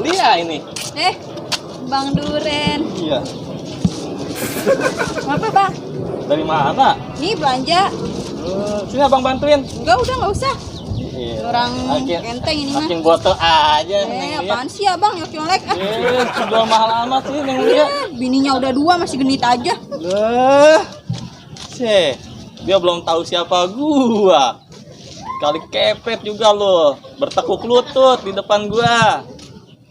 dia ini. Bang Duren. Iya. Apa bang? Dari mana? Nih belanja. Sini abang bantuin. Enggak, udah nggak usah. Iya. Orang enteng ini mah. Makin botol aja. Apaan sih abang yang colek? Jual mahal amat sih Neng Lia. Bininya udah 2 masih genit aja. Dia belum tahu siapa gua. Kali kepet juga lo, bertekuk lutut di depan gua.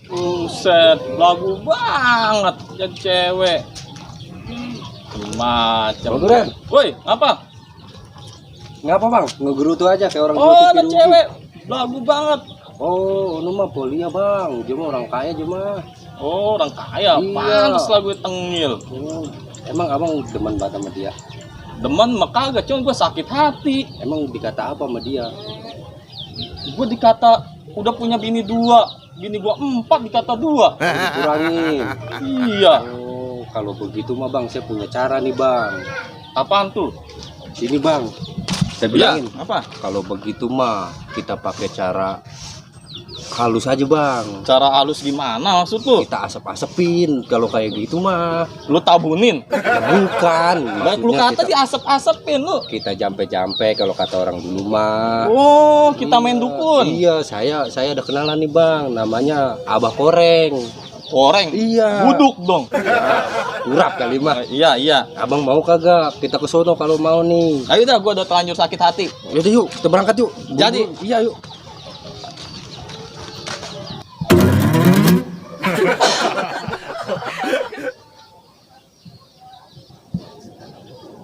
Buset, lagu banget jadi cewek. Macam. Bang Duren. Woi, apa? Ngapa bang? Ngegerutu aja kayak orang Oh, ada cewek. Lagu banget. Oh, ini mah polia bang. Dia mah orang kaya cuma. Oh, orang kaya. Iya. Pantes lagu tengil. Emang abang demen banget sama dia? Demen mah kagak, cuma gua sakit hati. Emang dikata apa sama dia? Gua dikata udah punya bini 2, bini gua 4 dikata 2. Dikurangin. Iya. Oh, kalau begitu mah bang, saya punya cara nih bang. Apaan tuh? Sini bang, saya Iya, bilangin. apa? Kalau begitu mah kita pakai cara halus aja bang. Cara halus gimana maksud lu? Kita asap-asepin. Kalau kayak gitu mah, Lu tabunin? ya bukan. Baik lu Maksudnya kata diasep-asepin lu. kita jampe-jampe kalau kata orang dulu mah. Oh, kita main dukun. Iya, saya ada kenalan nih bang, namanya Abah Koreng. Koreng. Iya. Buduk dong. Urap kali mah. Iya, iya. Abang mau kagak? Kita ke sono kalau mau nih. Ayo dah, gua udah terlanjur sakit hati. Yaudah yuk, kita berangkat yuk. Jadi. Iya yuk.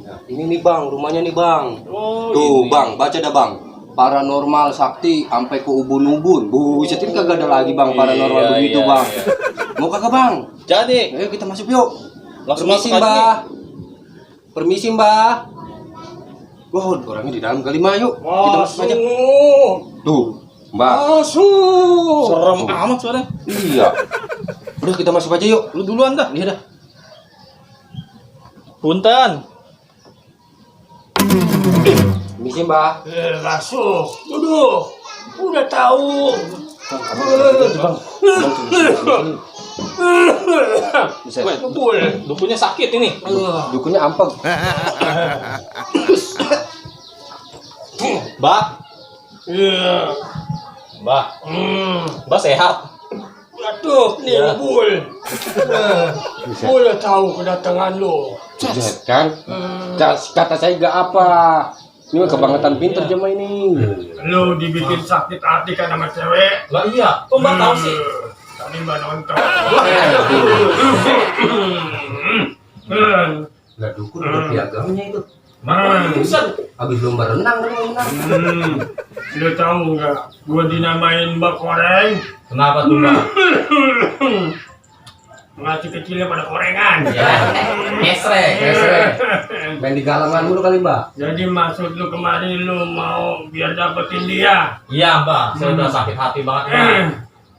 Nah, ini nih bang, rumahnya nih bang. Oh, Tuh ini. bang, baca dah bang. Paranormal sakti sampai ke ubun-ubun. Buset, ini kagak ada lagi bang paranormal Iya, begitu iya, bang. iya. Mau kagak bang? Jadi, Ayo kita masuk yuk. langsung Permisi masuk aja mbah. Permisi mbah. Wah, orangnya di dalam kali mah yuk. Kita masuk aja. Tuh, mbak. Masuk. Serem amat suaranya. Iya. Udah kita masuk aja yuk. Lu duluan dah. Iya dah. Punten. Permisi mbah. Masuk, duduk. Udah tahu. Buset. Weh, dukunnya sakit ini. Dukunnya ampeg. Mbak, Iya. Mbak, Mbak sehat. Aduh, nih Ya. Bul. Udah tahu kedatangan lo. Buset kan? Kata saya gak apa. Ini mah kebangetan pinter cuma ini. Lo dibikin sakit hati kan sama cewek. Lah iya, kok Mbak tahu sih? Tadi Mbak nonton. Lah dukun ada piagamnya itu. Buset. Habis lomba renang kan renang. Lo tahu nggak? Gua dinamain Mbak Koreng. Kenapa tuh, Mbak? Masih kecilnya pada korengan. Esrek. Main di galangan dulu kali mbak. Jadi maksud lu kemarin lu mau biar dapetin dia. Iya, Mbak. Saya udah sakit hati banget, Mbak.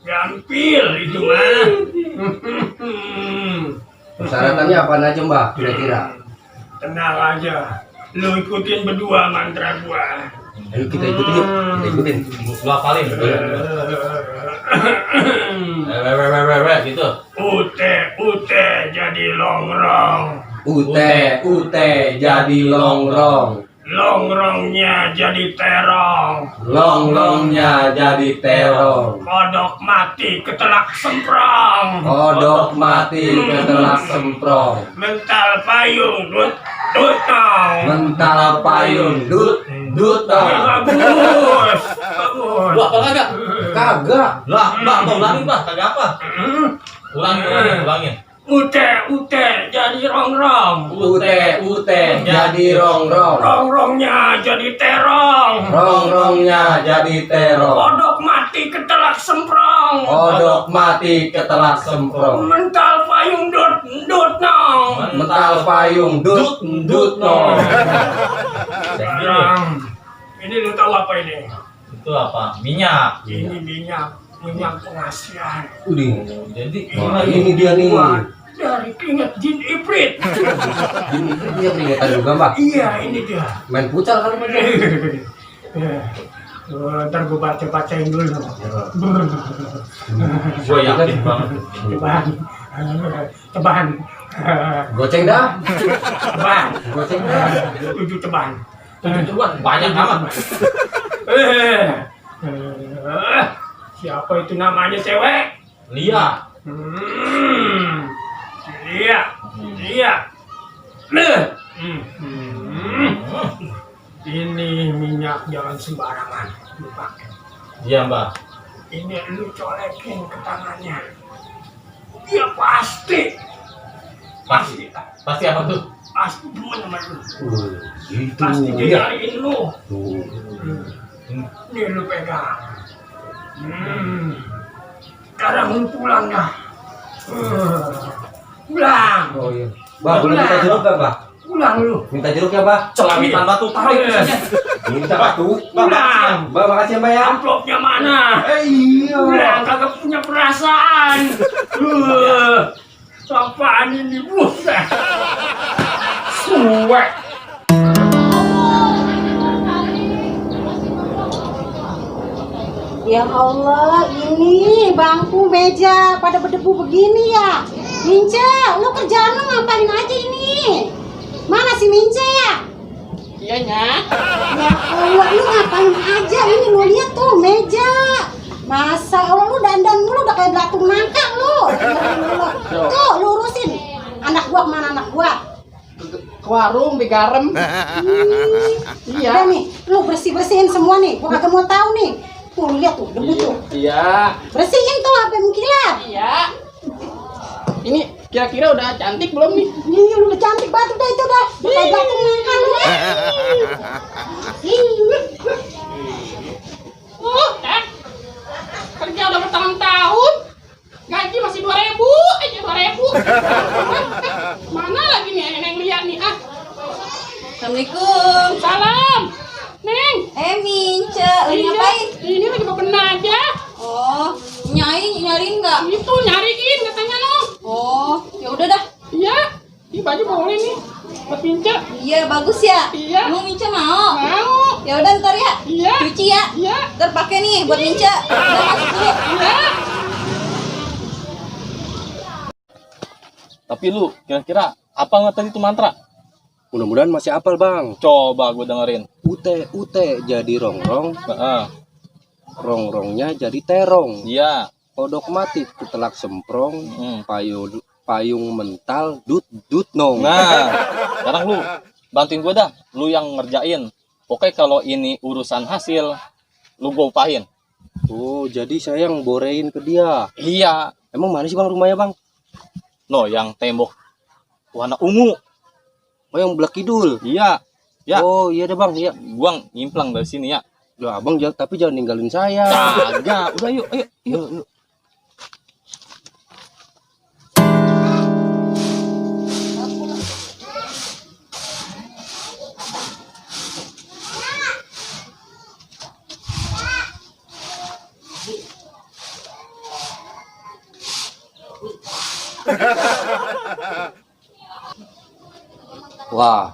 Gampil itu mah. Persyaratannya apa aja mbak kira-kira? Tenang aja. Lu ikutin berdua mantra gua. Ayo kita ikutin yuk. Kita ikutin. Dua kali. Gitu. Ute jadi longrong. Ute jadi longrong. Longrongnya jadi terong. Longrongnya jadi terong. Kodok mati ketelak semprong. Kodok mati ketelak semprong. Mental payung dut dong. Mental payung dut dong. Bagus. Lah, apa kagak? Kagak. Lah, Mbak, mau ulangin, Mbak. Kagak apa? Ulangin. Ute jadi rongrong. Ute jadi rongrong. Rongrongnya jadi terong. Rongrongnya jadi terong. Kodok mati ketelak semprong. Kodok mati ketelak semprong. Mental payung dut nong. Mental payung dut nong. Sekarang ini lu tahu apa ini? Itu apa? Minyak. Ini minyak pengasihan. Udih. Jadi, Wah, ini dia nih. Buat dari keringat jin ibrit. Ini dia peringatan juga mbak. Iya, ini dia. Main pucal kali mbak. Ntar gue baca-bacain dulu. Gue yakin banget. Ceban. Ceban. Goceng dah. Ceban. Goceng dah. 7 ceban. Banyak amat. Siapa itu namanya cewek? Lia. Iya. Iya. Ini minyak jangan sembarangan lu pakai. Iya mbak. Ini lu colekin ke tangannya. Dia pasti Pasti apa tuh? pasti demen sama lu. Itu Pasti dia ya. nyariin lu. Tuh. Ini lu pegang. Sekarang lu pulang dah. Pulang. Oh iya. Bah, boleh minta jeruk gak, Bah? Pulang lu. Minta jeruk ya, Bah? Celamitan batu tarik. Minta batu. Pulang. Bah, makasih ya, Bah ya. Amplopnya mana? Iya. Pulang kagak punya perasaan. Apaan ini buset? Suwek. Ya Allah, ini bangku meja pada berdebu begini ya. Mince, lu kerjaan lu ngapain aja ini? Mana si Mince ya? Iya Nyak. Ya Allah, lu ngapain aja ini? Lu lihat tuh meja. Masa Allah lu dandan mulu udah kayak belatung nangka lu. Tuh, lu urusin. Anak gua kemana anak gua? Ke warung di garam. Iya. Udah nih, lu bersih-bersihin semua nih. Gua kagak mau tahu nih. Tuh, lu lihat tuh, debu tuh. Iya. Bersihin tuh sampai mengkilat. Iya. Ini kira-kira udah cantik belum nih? Iya, lu udah cantik banget udah itu dah. Kayak belatung nangka lu. Kerja udah bertahun-tahun. Gaji masih 2.000 aja 2.000. Mana lagi nih Neng lihat nih ah. Assalamualaikum. Salam. Neng. Mince, lagi ngapain? Ini lagi bebenah aja. Oh, nyariin nggak? Itu nyariin katanya lo. Oh, ya udah dah. Iya. Ini baju boleh nih. Buat Mince. Iya, bagus ya. Iya. Emang Mince mau? Mau. Ya udah ntar ya. Iya. Cuci ya. Iya. Ntar pakai nih buat Mince. Udah masuk dulu. Iya. Tapi lu kira-kira apa nggak tadi itu mantra? Mudah-mudahan masih apal, Bang. Coba gue dengerin. Ute jadi rongrong, Heeh. rongrongnya jadi terong. Iya. Kodok mati ketelak semprong, payung mental dut nong. Nah, sekarang lu bantuin gue dah. Lu yang ngerjain. Oke, kalau ini urusan hasil, lu gue upahin. Oh, jadi saya yang borein ke dia. Iya. Emang mana sih, Bang, rumahnya, Bang? No, yang tembok warna ungu. Oh, yang belah kidul. Iya. Ya. Oh, iya deh, Bang. Iya. Gua nyimplang dari sini ya. Loh, Abang tapi jangan ninggalin saya. Kagak. Udah yuk, ayo. Yuk. Wah,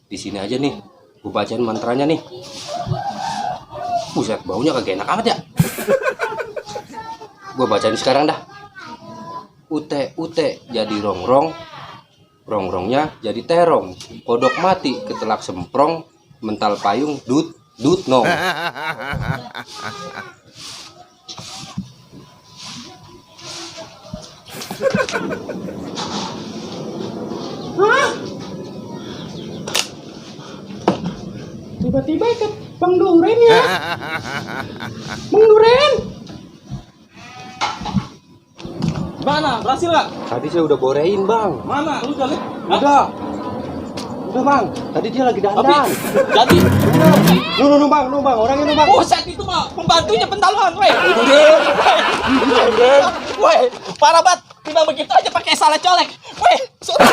di sini aja nih. Gue bacain mantranya nih. Buset, baunya kagak enak amat ya. Gue bacain sekarang dah. Ute jadi rongrong, rongrongnya jadi terong. Kodok mati ketelak semprong, mental payung dut nong. Tiba-tiba ikut Bang Duren ya. Bang Duren. Gimana? Berhasil nggak? Tadi saya udah borein, Bang. Mana? Lu udah lihat? Udah. Udah, Bang. Tadi dia lagi Tapi dandan. jadi Nu, Bang. Orangnya nu, Bang. buset itu mah pembantunya pentaluan, weh. Weh, parah banget. Tiba begitu aja pakai salah colek. Weh, sudah.